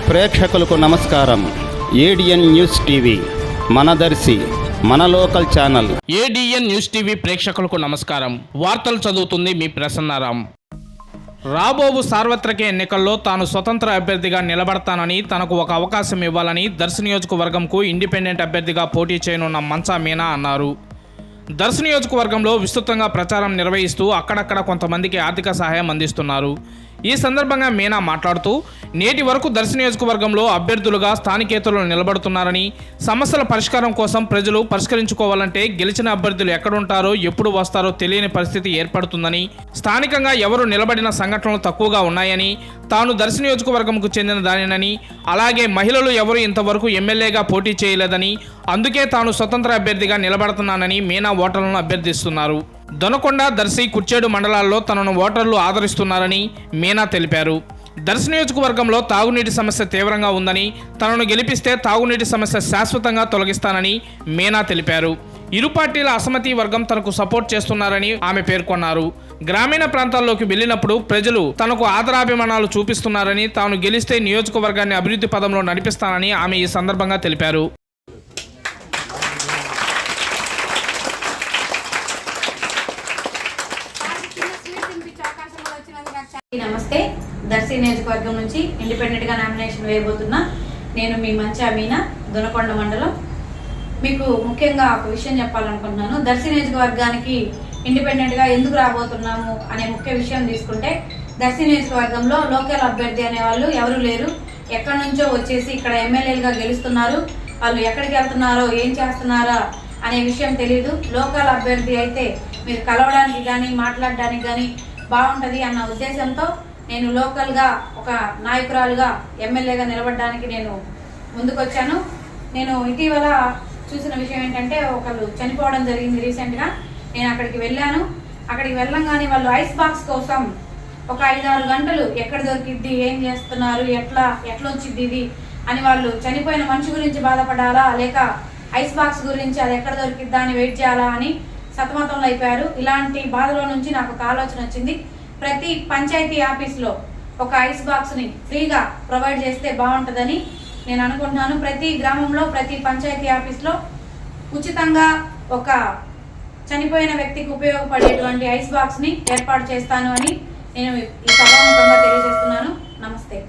ప్రేక్షకులకు నమస్కారం. ADN news TV మన దర్శి మన local channel. ADN news TV ప్రేక్షకులకు నమస్కారం. వార్తలు చదువుతుంది మీ ప్రసన్నారాం. రాబోవు సార్వత్రిక ఎన్నికల్లో తాను స్వతంత్ర అభ్యర్థిగా నిలబడతానని, తనకు ఒక అవకాశం ఇవ్వాలని దర్శి నియోజకవర్గంకు ఇండిపెండెంట్ అభ్యర్థిగా పోటీ చేయనున్న మంచా మీనా అన్నారు. దర్శి నియోజకవర్గంలో విస్తృతంగా ప్రచారం నిర్వహిస్తూ అక్కడక్కడ కొంతమందికి ఆర్థిక సహాయం అందిస్తున్నారు. ఈ సందర్భంగా మీనా మాట్లాడుతూ, నేటి వరకు దర్శి నియోజకవర్గంలో అభ్యర్థులుగా స్థానికేతరులు నిలబడుతున్నారని, సమస్యల పరిష్కారం కోసం ప్రజలు పరిష్కరించుకోవాలంటే గెలిచిన అభ్యర్థులు ఎక్కడుంటారో ఎప్పుడు వస్తారో తెలియని పరిస్థితి ఏర్పడుతుందని, స్థానికంగా ఎవరు నిలబడిన సంఘటనలు తక్కువగా ఉన్నాయని, తాను దర్శి నియోజకవర్గంకు చెందిన దానినని, అలాగే మహిళలు ఎవరు ఇంతవరకు ఎమ్మెల్యేగా పోటీ చేయలేదని, అందుకే తాను స్వతంత్ర అభ్యర్థిగా నిలబడుతున్నానని మీనా ఓటర్లను అభ్యర్థిస్తున్నారు. దొనకొండ, దర్శి, కుర్చేడు మండలాల్లో తనను ఓటర్లు ఆదరిస్తున్నారని మీనా తెలిపారు. దర్శి నియోజకవర్గంలో తాగునీటి సమస్య తీవ్రంగా ఉందని, తనను గెలిపిస్తే తాగునీటి సమస్య శాశ్వతంగా తొలగిస్తానని మీనా తెలిపారు. ఇరు పార్టీల అసమ్మతి వర్గం తనకు సపోర్ట్ చేస్తున్నారని ఆమె పేర్కొన్నారు. గ్రామీణ ప్రాంతాల్లోకి వెళ్ళినప్పుడు ప్రజలు తనకు ఆదరాభిమానాలు చూపిస్తున్నారని, తాను గెలిస్తే నియోజకవర్గాన్ని అభివృద్ధి పదంలో నడిపిస్తానని ఆమె ఈ సందర్భంగా తెలిపారు. నమస్తే. దర్శి నియోజకవర్గం నుంచి ఇండిపెండెంట్ గా నామినేషన్ వేయబోతున్నా నేను మీ మంచా మీనా, దొనకొండ మండలం. మీకు ముఖ్యంగా ఒక విషయం చెప్పాలనుకుంటున్నాను. దర్శి నియోజకవర్గానికి ఇండిపెండెంట్ గా ఎందుకు రాబోతున్నాము అనే ముఖ్య విషయం తీసుకుంటే, దర్శి నియోజకవర్గంలో లోకల్ అభ్యర్థి అనే వాళ్ళు ఎవరు లేరు. ఎక్కడి నుంచో వచ్చేసి ఇక్కడ ఎమ్మెల్యేలుగా గెలుస్తున్నారు. వాళ్ళు ఎక్కడికి వెళ్తున్నారో ఏం చేస్తున్నారా అనే విషయం తెలియదు. లోకల్ అభ్యర్థి అయితే మీరు కలవడానికి కానీ మాట్లాడడానికి కానీ బాగుంటుంది అన్న ఉద్దేశంతో నేను లోకల్గా ఒక నాయకురాలుగా ఎమ్మెల్యేగా నిలబడడానికి నేను ముందుకొచ్చాను. నేను ఇటీవల చూసిన విషయం ఏంటంటే, ఒకళ్ళు చనిపోవడం జరిగింది రీసెంట్గా. నేను అక్కడికి వెళ్ళాను. అక్కడికి వెళ్ళంగానే వాళ్ళు ఐస్ బాక్స్ కోసం ఒక 5-6 గంటలు ఎక్కడ దొరికిద్ది, ఏం చేస్తున్నారు, ఎట్లా వచ్చింది ఇది అని, వాళ్ళు చనిపోయిన మనిషి గురించి బాధపడాలా లేక ఐస్ బాక్స్ గురించి అది ఎక్కడ దొరికిద్దా అని వెయిట్ చేయాలా అని సతమతంలో అయిపోయారు. ఇలాంటి బాధలో నుంచి నాకు ఒక ఆలోచన వచ్చింది. ప్రతి పంచాయతీ ఆఫీస్లో ఒక ఐస్ బాక్స్ని ఫ్రీగా ప్రొవైడ్ చేస్తే బాగుంటుందని నేను అనుకుంటున్నాను. ప్రతి గ్రామంలో ప్రతి పంచాయతీ ఆఫీస్లో ఉచితంగా ఒక చనిపోయిన వ్యక్తికి ఉపయోగపడేటువంటి ఐస్ బాక్స్ని ఏర్పాటు చేస్తాను అని నేను ఈ సభాముఖంగా తెలియజేస్తున్నాను. నమస్తే.